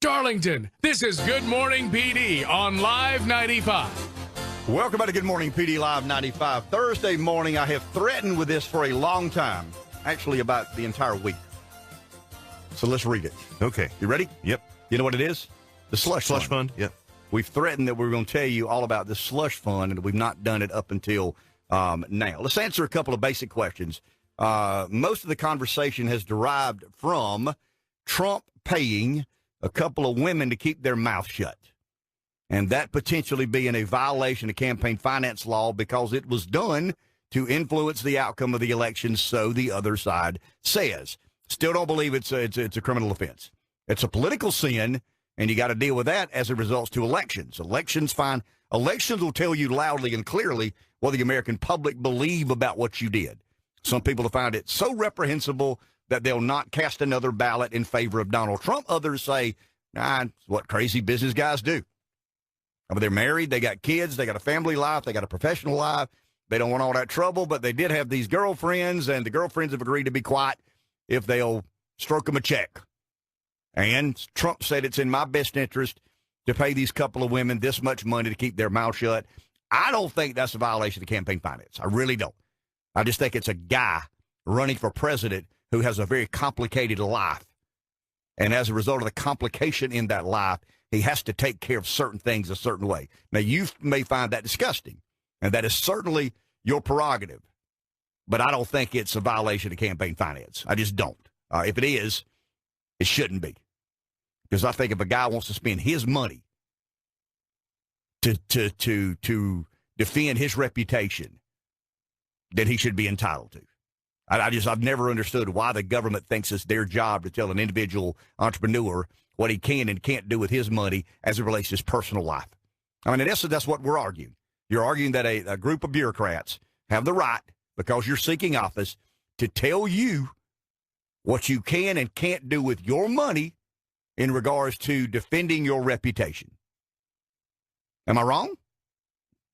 Darlington, this is Good Morning PD on Live 95. Welcome back to Good Morning PD Live 95. Thursday morning, I have threatened with this for a long time, actually about the entire week. So let's read it. Okay. You ready? Yep. You know what it is? The slush fund. Yep. We've threatened that we're going to tell you all about the slush fund, and we've not done it up until now. Let's answer a couple of basic questions. Most of the conversation has derived from Trump paying a couple of women to keep their mouth shut, and that potentially being a violation of campaign finance law because it was done to influence the outcome of the election, so the other side says. Still don't believe it's a criminal offense. It's a political sin, and you got to deal with that as it results to elections. Elections will tell you loudly and clearly what the American public believe about what you did. Some people have found it so reprehensible that they'll not cast another ballot in favor of Donald Trump. Others say, it's what crazy business guys do. I mean, they're married, they got kids, they got a family life, they got a professional life. They don't want all that trouble, but they did have these girlfriends, and the girlfriends have agreed to be quiet if they'll stroke them a check. And Trump said it's in my best interest to pay these couple of women this much money to keep their mouth shut. I don't think that's a violation of campaign finance. I really don't. I just think it's a guy running for president who has a very complicated life. And as a result of the complication in that life, he has to take care of certain things a certain way. Now, you may find that disgusting, and that is certainly your prerogative. But I don't think it's a violation of campaign finance. I just don't. If it is, it shouldn't be. Because I think if a guy wants to spend his money to defend his reputation, then he should be entitled to. I've never understood why the government thinks it's their job to tell an individual entrepreneur what he can and can't do with his money as it relates to his personal life. I mean, in essence, that's what we're arguing. You're arguing that a group of bureaucrats have the right, because you're seeking office, to tell you what you can and can't do with your money in regards to defending your reputation. Am I wrong?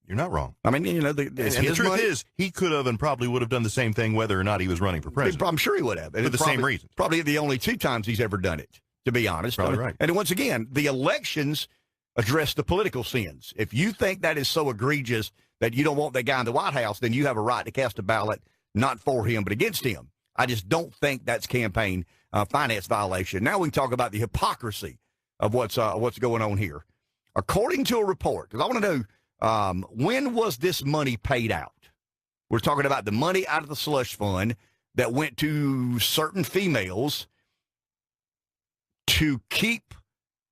You're not wrong. I mean, the truth is, he could have and probably would have done the same thing whether or not he was running for president. I'm sure he would have. For the same reason. Probably the only two times he's ever done it, to be honest. Probably right. And once again, the elections address the political sins. If you think that is so egregious that you don't want that guy in the White House, then you have a right to cast a ballot not for him but against him. I just don't think that's campaign finance violation. Now we can talk about the hypocrisy of what's going on here. According to a report, because I want to know, when was this money paid out? We're talking about the money out of the slush fund that went to certain females to keep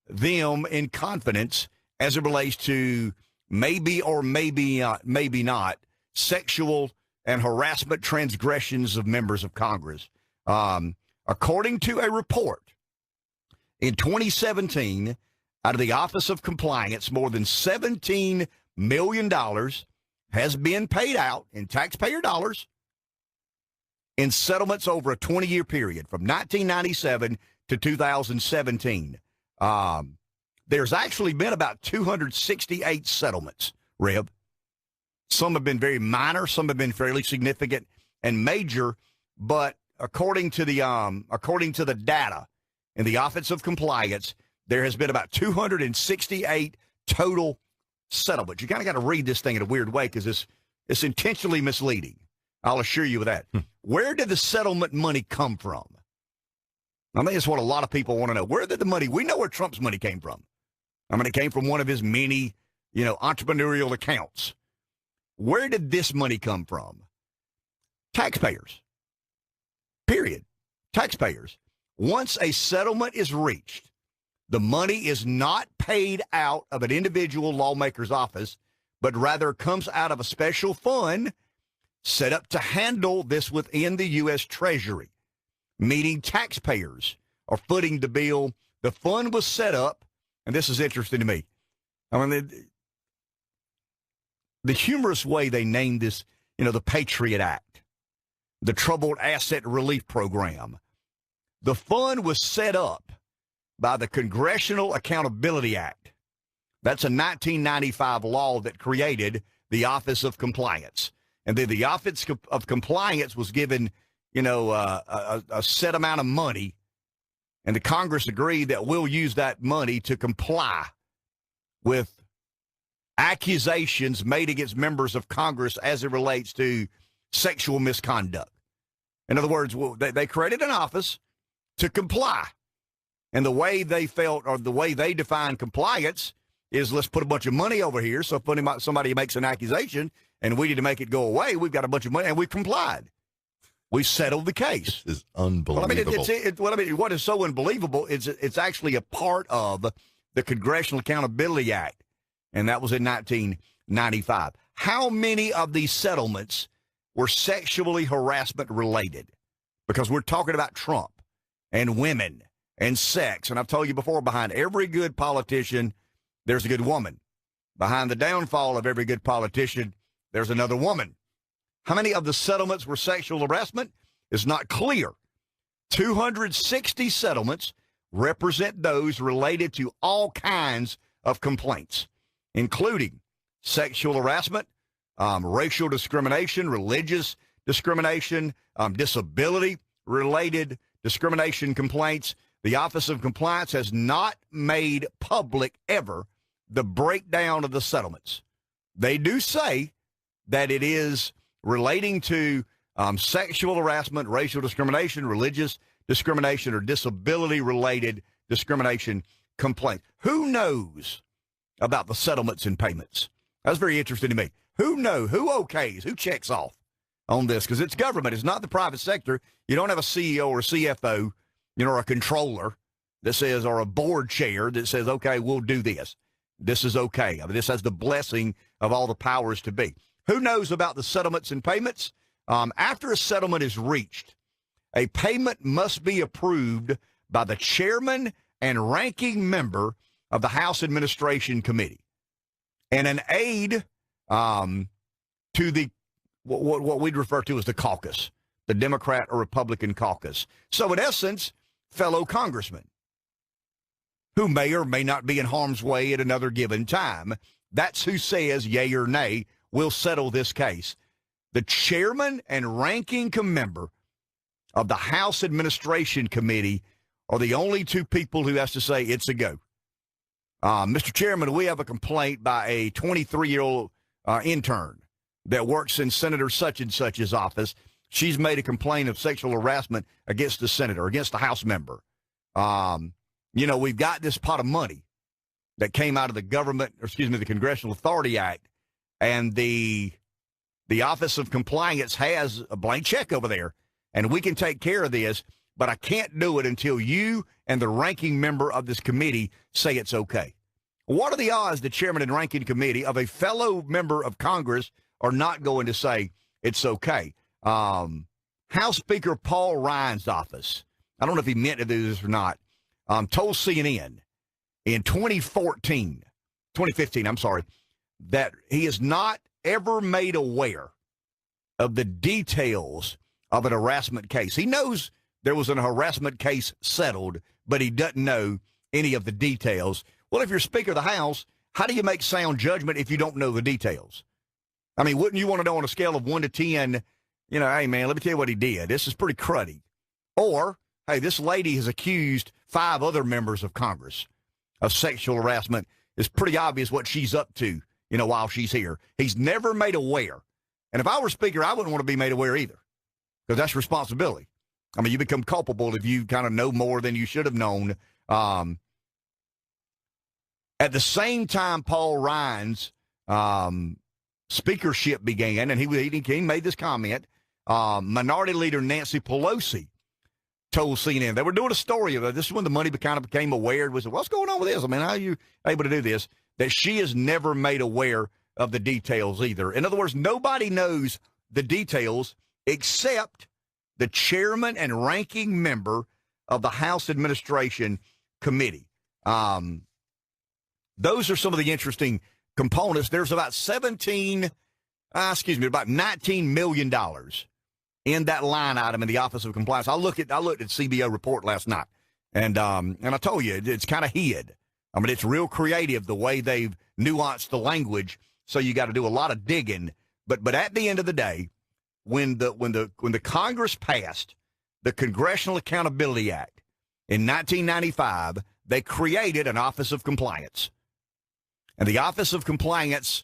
them in confidence as it relates to maybe or maybe not sexual and harassment transgressions of members of Congress. According to a report, in 2017, out of the Office of Compliance, more than $17 million has been paid out in taxpayer dollars in settlements over a 20-year period from 1997 to 2017. There's actually been about 268 settlements, Reb. Some have been very minor, some have been fairly significant and major, but according to the data in the Office of Compliance, there has been about 268 total settlements. You kind of got to read this thing in a weird way because it's intentionally misleading. I'll assure you of that. Where did the settlement money come from? I think it's what a lot of people want to know. Where did the money? We know where Trump's money came from. I mean, it came from one of his many, entrepreneurial accounts. Where did this money come from? Taxpayers. Period. Taxpayers. Once a settlement is reached, the money is not paid out of an individual lawmaker's office, but rather comes out of a special fund set up to handle this within the U.S. Treasury, meaning taxpayers are footing the bill. The fund was set up, and this is interesting to me. I mean, the humorous way they named this, the Patriot Act, the Troubled Asset Relief Program. The fund was set up by the Congressional Accountability Act. That's a 1995 law that created the Office of Compliance. And then the Office of Compliance was given, a set amount of money and the Congress agreed that we'll use that money to comply with accusations made against members of Congress as it relates to sexual misconduct. In other words, they created an office to comply. And the way they felt, or the way they define compliance, is let's put a bunch of money over here. So if somebody makes an accusation and we need to make it go away, we've got a bunch of money, and we complied. We settled the case. This is unbelievable. What is so unbelievable is it's actually a part of the Congressional Accountability Act, and that was in 1995. How many of these settlements were sexually harassment related? Because we're talking about Trump and women and sex. And I've told you before, behind every good politician, there's a good woman. Behind the downfall of every good politician, there's another woman. How many of the settlements were sexual harassment? It's not clear. 260 settlements represent those related to all kinds of complaints, including sexual harassment, racial discrimination, religious discrimination, disability-related discrimination complaints. The Office of Compliance has not made public ever the breakdown of the settlements. They do say that it is relating to sexual harassment, racial discrimination, religious discrimination, or disability-related discrimination complaints. Who knows about the settlements and payments? That's very interesting to me. Who knows? Who okays? Who checks off on this? Because it's government. It's not the private sector. You don't have a CEO or a CFO, or a controller that says, or a board chair that says, okay, we'll do this. This is okay. I mean, this has the blessing of all the powers to be. Who knows about the settlements and payments? After a settlement is reached, a payment must be approved by the chairman and ranking member of the House Administration Committee, and an aide to the what we'd refer to as the caucus, the Democrat or Republican caucus. So in essence, fellow congressmen who may or may not be in harm's way at another given time. That's who says yay or nay, we'll settle this case. The chairman and ranking member of the House Administration Committee are the only two people who has to say it's a go. Mr. Chairman, we have a complaint by a 23-year-old intern that works in Senator such and such's office. She's made a complaint of sexual harassment against the senator, against the House member. We've got this pot of money that came out of the Congressional Authority Act, and the Office of Compliance has a blank check over there, and we can take care of this, but I can't do it until you and the ranking member of this committee say it's okay. What are the odds the chairman and ranking committee of a fellow member of Congress are not going to say it's okay? House Speaker Paul Ryan's office, I don't know if he meant to do this or not, told CNN in 2015, that he is not ever made aware of the details of an harassment case. He knows there was a harassment case settled, but he doesn't know any of the details. Well, if you're Speaker of the House, how do you make sound judgment if you don't know the details? I mean, wouldn't you want to know on a scale of 1 to 10, hey, man, let me tell you what he did. This is pretty cruddy. Or, hey, this lady has accused 5 other members of Congress of sexual harassment. It's pretty obvious what she's up to, while she's here. He's never made aware. And if I were Speaker, I wouldn't want to be made aware either, because that's responsibility. I mean, you become culpable if you kind of know more than you should have known. At the same time Paul Ryan's speakership began, and he made this comment, Minority Leader Nancy Pelosi told CNN, they were doing a story of it. This is when the money kind of became aware. We said, what's going on with this? I mean, how are you able to do this? That she is never made aware of the details either. In other words, nobody knows the details except the chairman and ranking member of the House Administration Committee. Those are some of the interesting components. There's about $19 million in that line item in the Office of Compliance. I looked at CBO report last night, and I told you it's kind of hid. I mean, it's real creative the way they've nuanced the language. So you got to do a lot of digging. But at the end of the day, when the Congress passed the Congressional Accountability Act, In 1995, they created an Office of Compliance. And the Office of Compliance,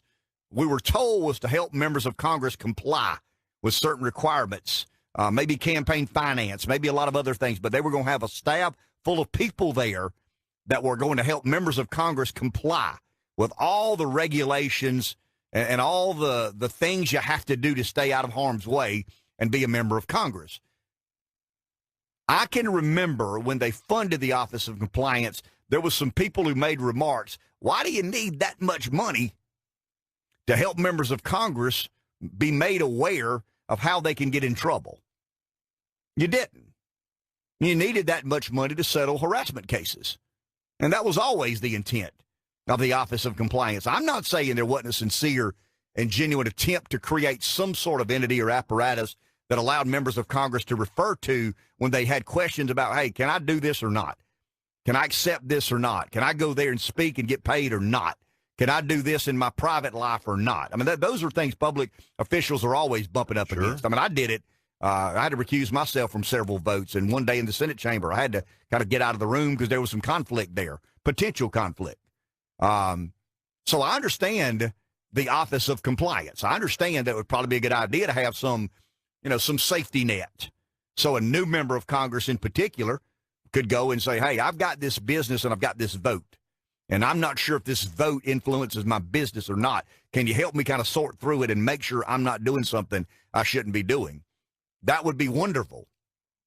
we were told, was to help members of Congress comply with certain requirements, maybe campaign finance, maybe a lot of other things, but they were going to have a staff full of people there that were going to help members of Congress comply with all the regulations and all the things you have to do to stay out of harm's way and be a member of Congress. I can remember when they funded the Office of Compliance, there was some people who made remarks, why do you need that much money to help members of Congress be made aware of how they can get in trouble? You didn't. You needed that much money to settle harassment cases. And that was always the intent of the Office of Compliance. I'm not saying there wasn't a sincere and genuine attempt to create some sort of entity or apparatus that allowed members of Congress to refer to when they had questions about, hey, can I do this or not? Can I accept this or not? Can I go there and speak and get paid or not? Can I do this in my private life or not? I mean, those are things public officials are always bumping up against. I mean, I did it. I had to recuse myself from several votes. And one day in the Senate chamber, I had to kind of get out of the room because there was some conflict there, potential conflict. So I understand the Office of Compliance. I understand that it would probably be a good idea to have some safety net. So a new member of Congress in particular could go and say, hey, I've got this business and I've got this vote. And I'm not sure if this vote influences my business or not. Can you help me kind of sort through it and make sure I'm not doing something I shouldn't be doing? That would be wonderful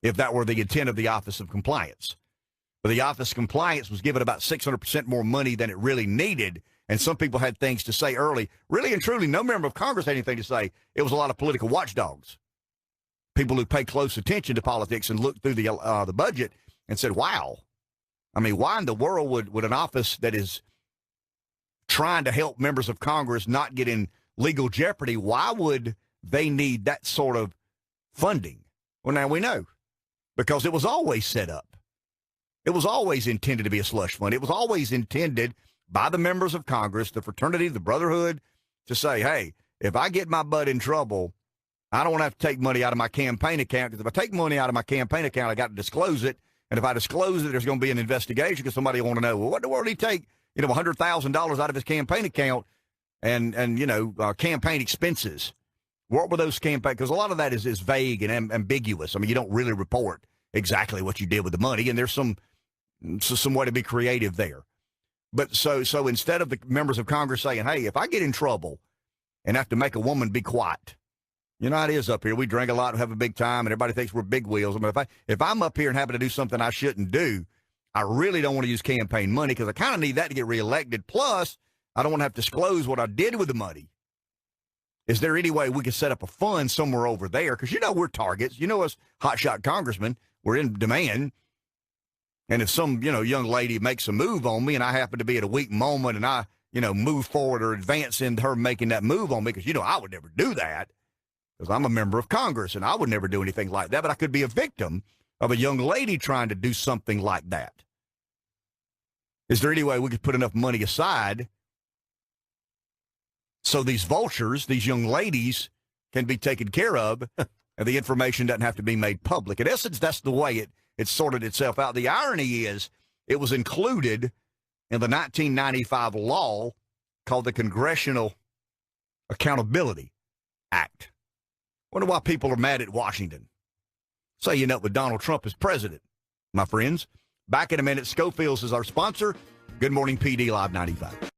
if that were the intent of the Office of Compliance. But the Office of Compliance was given about 600% more money than it really needed. And some people had things to say early. Really and truly, no member of Congress had anything to say. It was a lot of political watchdogs. People who pay close attention to politics and looked through the budget and said, wow, I mean, why in the world would an office that is trying to help members of Congress not get in legal jeopardy, why would they need that sort of funding? Well, now we know, because it was always set up. It was always intended to be a slush fund. It was always intended by the members of Congress, the fraternity, the brotherhood, to say, hey, if I get my butt in trouble, I don't want to have to take money out of my campaign account, because if I take money out of my campaign account, I got to disclose it. And if I disclose it, there's going to be an investigation because somebody will want to know, well, what in the world did he take, $100,000 out of his campaign account and campaign expenses? What were those campaign? Because a lot of that is vague and ambiguous. I mean, you don't really report exactly what you did with the money, and there's some way to be creative there. But so instead of the members of Congress saying, hey, if I get in trouble and have to make a woman be quiet, you know how it is up here. We drink a lot and have a big time, and everybody thinks we're big wheels. I mean, if I'm up here and happen to do something I shouldn't do, I really don't want to use campaign money because I kind of need that to get reelected. Plus, I don't want to have to disclose what I did with the money. Is there any way we could set up a fund somewhere over there? Because we're targets. Us hotshot congressmen, we're in demand. And if some, young lady makes a move on me and I happen to be at a weak moment and I, move forward or advance in her making that move on me, because, I would never do that. Because I'm a member of Congress, and I would never do anything like that. But I could be a victim of a young lady trying to do something like that. Is there any way we could put enough money aside so these vultures, these young ladies, can be taken care of, and the information doesn't have to be made public? In essence, that's the way it sorted itself out. The irony is it was included in the 1995 law called the Congressional Accountability Act. Wonder why people are mad at Washington. Saying up with Donald Trump as president, my friends. Back in a minute. Schofield's is our sponsor. Good morning, PD Live 95.